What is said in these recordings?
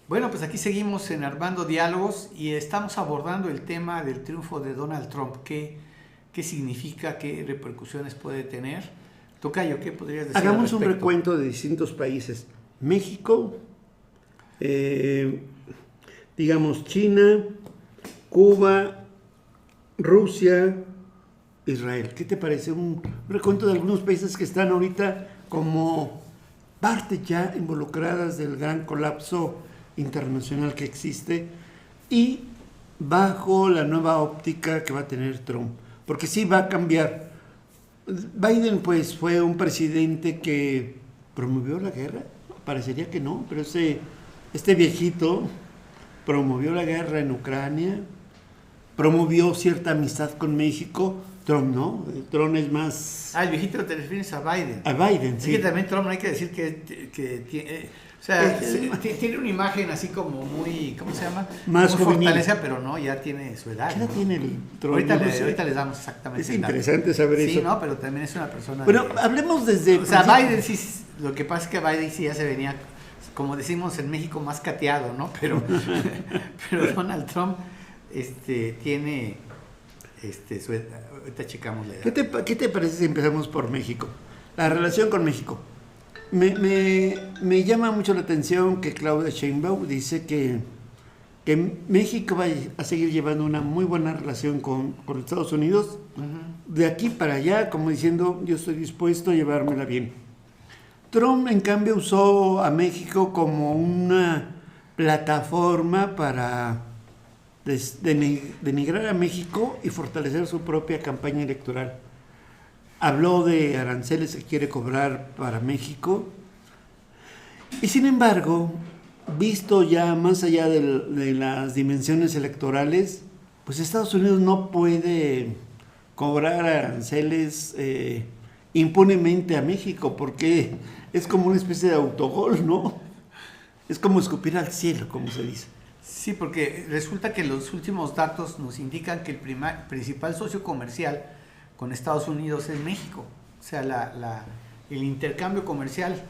Bueno, pues aquí seguimos en Armando Diálogos y estamos abordando el tema del triunfo de Donald Trump. ¿Qué significa? ¿Qué repercusiones puede tener? Tocayo, ¿qué podrías decir al Hagamos un respecto? recuento de distintos países. México, digamos China, Cuba, Rusia, Israel. ¿Qué te parece? Un recuento de algunos países que están ahorita como parte ya involucradas del gran colapso internacional que existe y bajo la nueva óptica que va a tener Trump. Porque sí va a cambiar. Biden pues fue un presidente que promovió la guerra. Parecería que no, pero este viejito promovió la guerra en Ucrania, promovió cierta amistad con México. Trump no, Trump es más... El viejito te refieres a Biden. A Biden, sí. Es que también Trump no hay que decir que tiene... O sea, tiene una imagen así como muy, ¿cómo se llama? Más muy juvenil. fortaleza, pero no, ya tiene su edad. ¿Qué edad ¿no? tiene el Trump? Ahorita, No sé. ahorita les damos exactamente. Es el dato. interesante saber eso. Sí, no, pero también es una persona... Bueno, hablemos desde... O sea, Biden sí, lo que pasa es que Biden sí ya se venía, como decimos en México, más cateado, ¿no? Pero Donald Trump tiene su edad. Ahorita checamos la edad. ¿Qué te parece si empezamos por México? La relación con México. Me llama mucho la atención que Claudia Sheinbaum dice que México va a seguir llevando una muy buena relación con Estados Unidos. Uh-huh. De aquí para allá, como diciendo, yo estoy dispuesto a llevármela bien. Trump, en cambio, usó a México como una plataforma para denigrar a México y fortalecer su propia campaña electoral. Habló de aranceles que quiere cobrar para México y sin embargo, visto ya más allá de las dimensiones electorales, pues Estados Unidos no puede cobrar aranceles impunemente a México porque es como una especie de autogol, ¿no? Es como escupir al cielo, como se dice. Sí, porque resulta que los últimos datos nos indican que el principal socio comercial con Estados Unidos es México. O sea, el intercambio comercial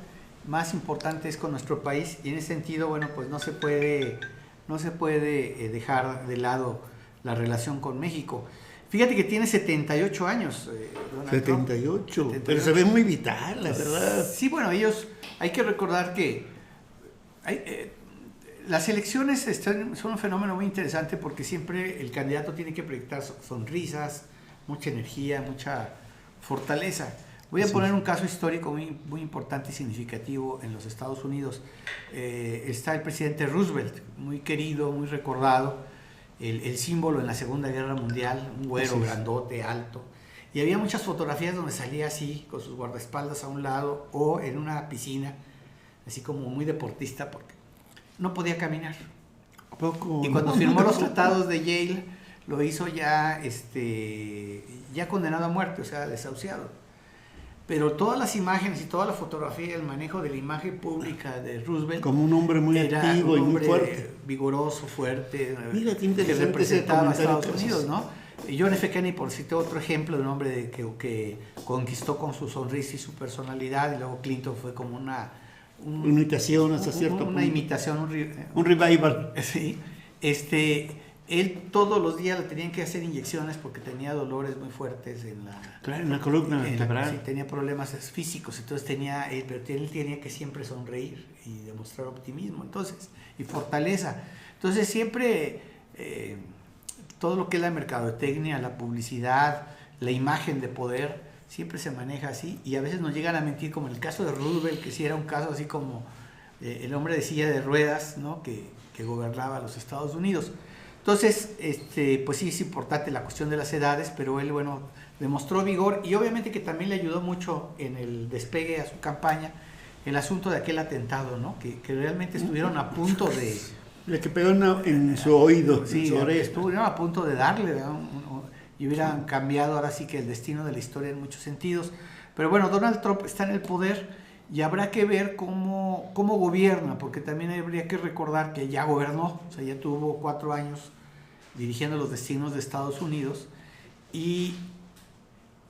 más importante es con nuestro país y en ese sentido, bueno, pues no se puede dejar de lado la relación con México. Fíjate que tiene 78 años. 78, pero se ve muy vital, la verdad. Sí, bueno, hay que recordar que las elecciones son un fenómeno muy interesante porque siempre el candidato tiene que proyectar sonrisas, mucha energía, mucha fortaleza. Voy a poner un caso histórico muy importante y significativo en los Estados Unidos. Está el presidente Roosevelt, muy querido, muy recordado, el símbolo en la Segunda Guerra Mundial, un güero grandote, alto. Y había muchas fotografías donde salía así, con sus guardaespaldas a un lado, o en una piscina, así como muy deportista, porque no podía caminar. Poco, y cuando firmó los tratados de Yale, lo hizo ya condenado a muerte, o sea, desahuciado. Pero todas las imágenes y toda la fotografía, el manejo de la imagen pública de Roosevelt, como un hombre muy activo y muy fuerte, vigoroso, fuerte, mira qué interesante, que representaba a Estados Unidos, Unidos, ¿no? Y John F. Kennedy, por decirte otro ejemplo, de un hombre que conquistó con su sonrisa y su personalidad, y luego Clinton fue como una imitación hasta cierto punto. Una imitación, un revival. Sí. Él todos los días le tenían que hacer inyecciones porque tenía dolores muy fuertes en la columna vertebral. Sí, tenía problemas físicos, entonces pero él tenía que siempre sonreír y demostrar optimismo, entonces, y fortaleza. Entonces siempre todo lo que es la mercadotecnia, la publicidad, la imagen de poder, siempre se maneja así y a veces nos llegan a mentir, como en el caso de Roosevelt, que sí era un caso así como el hombre de silla de ruedas, ¿no? que gobernaba los Estados Unidos. Entonces, pues sí es importante la cuestión de las edades, pero él, bueno, demostró vigor y obviamente que también le ayudó mucho en el despegue a su campaña el asunto de aquel atentado, ¿no? Que realmente estuvieron a punto de... Le que pegó en su oído. Sí, estuvieron a punto de darle, y hubieran cambiado ahora sí que el destino de la historia en muchos sentidos. Pero bueno, Donald Trump está en el poder y habrá que ver cómo gobierna, porque también habría que recordar que ya gobernó, o sea, ya tuvo 4 años dirigiendo los destinos de Estados Unidos y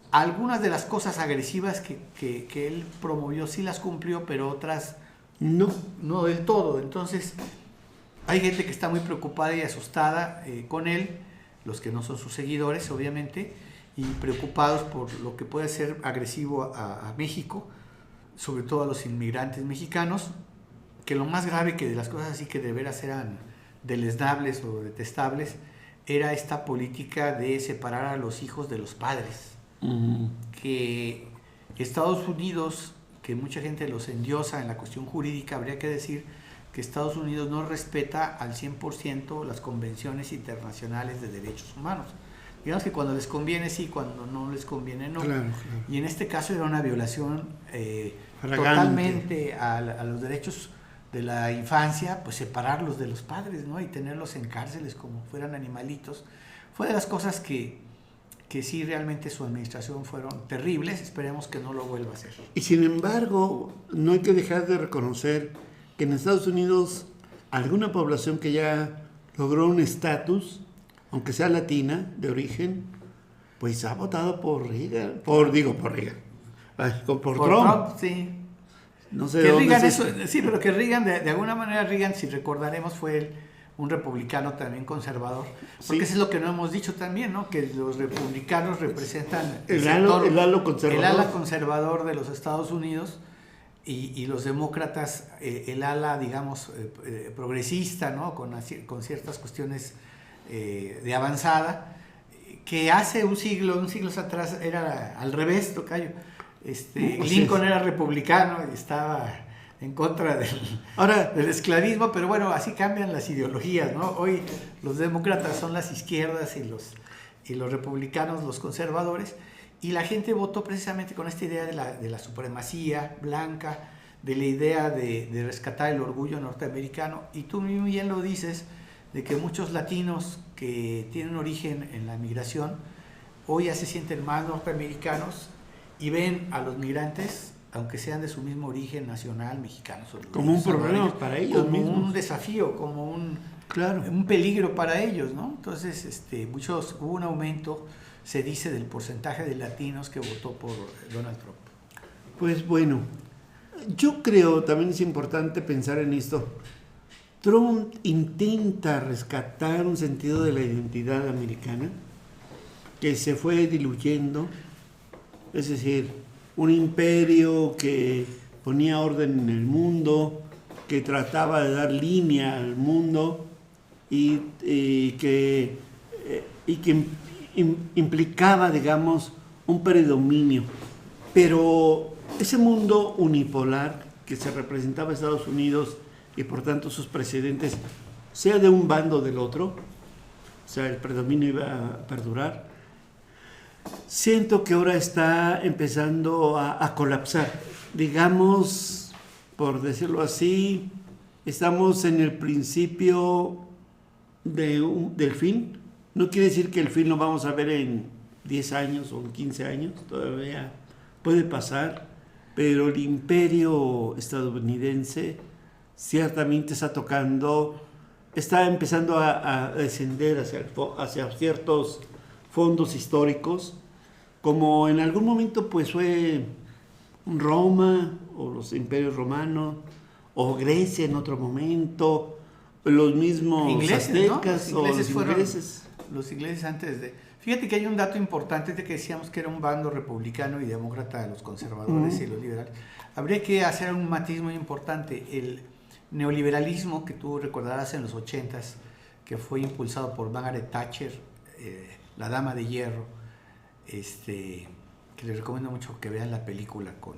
algunas de las cosas agresivas que él promovió sí las cumplió, pero otras no del todo. Entonces, Hay gente que está muy preocupada y asustada con él, los que no son sus seguidores, obviamente, y preocupados por lo que puede ser agresivo a México, sobre todo a los inmigrantes mexicanos, que lo más grave, que de las cosas así que de veras eran deleznables o detestables, era esta política de separar a los hijos de los padres. Que Estados Unidos, que mucha gente los endiosa en la cuestión jurídica, habría que decir que Estados Unidos no respeta al 100% las convenciones internacionales de derechos humanos. Digamos que cuando les conviene sí, cuando no les conviene no. Claro. Y en este caso era una violación totalmente a los derechos de la infancia, pues separarlos de los padres, ¿no? Y tenerlos en cárceles como fueran animalitos. Fue de las cosas que sí realmente su administración fueron terribles. Esperemos que no lo vuelva a hacer. Y sin embargo, no hay que dejar de reconocer que en Estados Unidos alguna población que ya logró un estatus, aunque sea latina de origen, pues ha votado por Reagan, por Reagan, por Trump. Sí. No sé que dónde Reagan es sí, pero que Reagan, de alguna manera Reagan, si recordaremos, fue un republicano también conservador, porque eso es lo que no hemos dicho también, ¿no? Que los republicanos representan el halo conservador. El ala conservador de los Estados Unidos, y los demócratas, el ala, digamos, progresista, ¿no? Con ciertas cuestiones de avanzada, que hace unos siglos atrás era al revés, tocayo. Lincoln era republicano y estaba en contra del esclavismo, pero bueno, así cambian las ideologías, ¿no? Hoy los demócratas son las izquierdas y los republicanos los conservadores, y la gente votó precisamente con esta idea de la supremacía blanca, de la idea de rescatar el orgullo norteamericano, y tú muy bien lo dices, de que muchos latinos que tienen origen en la migración hoy ya se sienten más norteamericanos y ven a los migrantes, aunque sean de su mismo origen nacional, mexicanos, como un problema para ellos como mismos, un desafío, como un peligro para ellos, ¿no? Entonces, hubo un aumento, se dice, del porcentaje de latinos que votó por Donald Trump. Pues bueno, yo creo también es importante pensar en esto. Trump intenta rescatar un sentido de la identidad americana que se fue diluyendo, es decir, un imperio que ponía orden en el mundo, que trataba de dar línea al mundo y que implicaba, digamos, un predominio. Pero ese mundo unipolar que se representaba en Estados Unidos y por tanto sus presidentes, sea de un bando o del otro, o sea, el predominio iba a perdurar, siento que ahora está empezando a colapsar. Digamos, por decirlo así, estamos en el principio del fin. No quiere decir que el fin lo vamos a ver en 10 años o en 15 años, todavía puede pasar, pero el imperio estadounidense ciertamente está empezando a descender hacia ciertos fondos históricos, como en algún momento pues fue Roma o los imperios romanos, o Grecia en otro momento, los mismos aztecas, ¿no? Los ingleses. Los ingleses antes de... Fíjate que hay un dato importante de que decíamos que era un bando republicano y demócrata de los conservadores y los liberales. Habría que hacer un matiz muy importante. El neoliberalismo que tú recordarás en los 80s, que fue impulsado por Margaret Thatcher, la Dama de Hierro, que les recomiendo mucho que vean la película con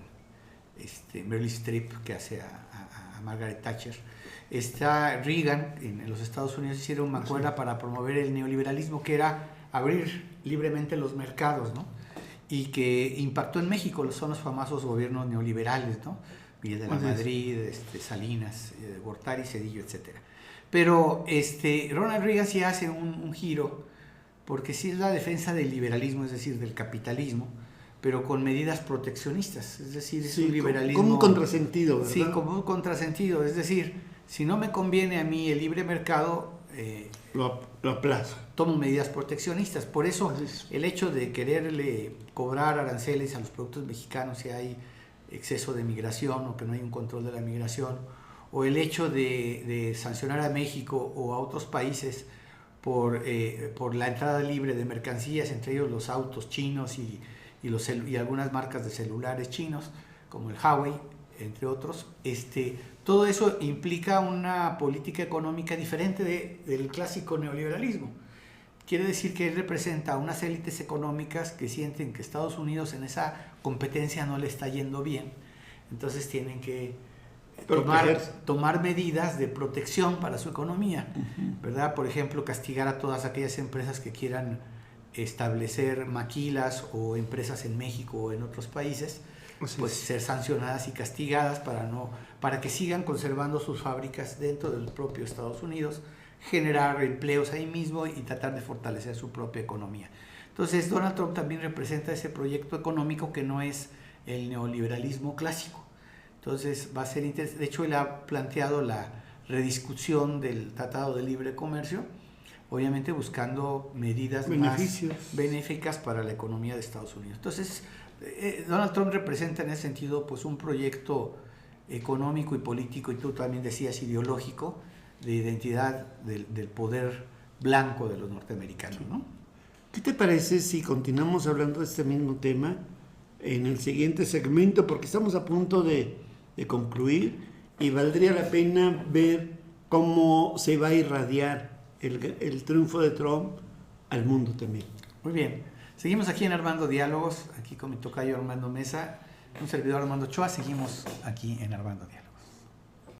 Meryl Streep, que hace a Margaret Thatcher. Está Reagan en los Estados Unidos, hicieron una mancuerna para promover el neoliberalismo, que era abrir libremente los mercados, ¿no? Y que impactó en México, son los famosos gobiernos neoliberales, ¿no? Miguel de la Madrid, Salinas, Gortari, Zedillo, etc. Pero Ronald Reagan sí hace un giro, porque sí es la defensa del liberalismo, es decir, del capitalismo, pero con medidas proteccionistas, es decir, es un liberalismo... Como un contrasentido, ¿verdad? Sí, como un contrasentido, es decir, si no me conviene a mí el libre mercado... lo aplazo. Tomo medidas proteccionistas. Por eso el hecho de quererle cobrar aranceles a los productos mexicanos si hay exceso de migración o que no hay un control de la migración, o el hecho de sancionar a México o a otros países por la entrada libre de mercancías, entre ellos los autos chinos y algunas marcas de celulares chinos, como el Huawei, entre otros, todo eso implica una política económica diferente del clásico neoliberalismo. Quiere decir que él representa a unas élites económicas que sienten que Estados Unidos en esa competencia no le está yendo bien, entonces tienen que tomar medidas de protección para su economía, ¿verdad? Por ejemplo, castigar a todas aquellas empresas que quieran establecer maquilas o empresas en México o en otros países, pues ser sancionadas y castigadas para que sigan conservando sus fábricas dentro del propio Estados Unidos, generar empleos ahí mismo y tratar de fortalecer su propia economía. Entonces Donald Trump también representa ese proyecto económico que no es el neoliberalismo clásico. Entonces va a ser interesante. De hecho, él ha planteado la rediscusión del Tratado de Libre Comercio, obviamente buscando medidas más benéficas para la economía de Estados Unidos. Entonces, Donald Trump representa en ese sentido pues un proyecto económico y político, y tú también decías ideológico, de identidad del poder blanco de los norteamericanos, ¿no? ¿Qué te parece si continuamos hablando de este mismo tema en el siguiente segmento? Porque estamos a punto de concluir y valdría la pena ver cómo se va a irradiar el triunfo de Trump al mundo también. Muy bien. Seguimos aquí en Armando Diálogos, aquí con mi tocayo Armando Mesa, un servidor Armando Ochoa, seguimos aquí en Armando Diálogos.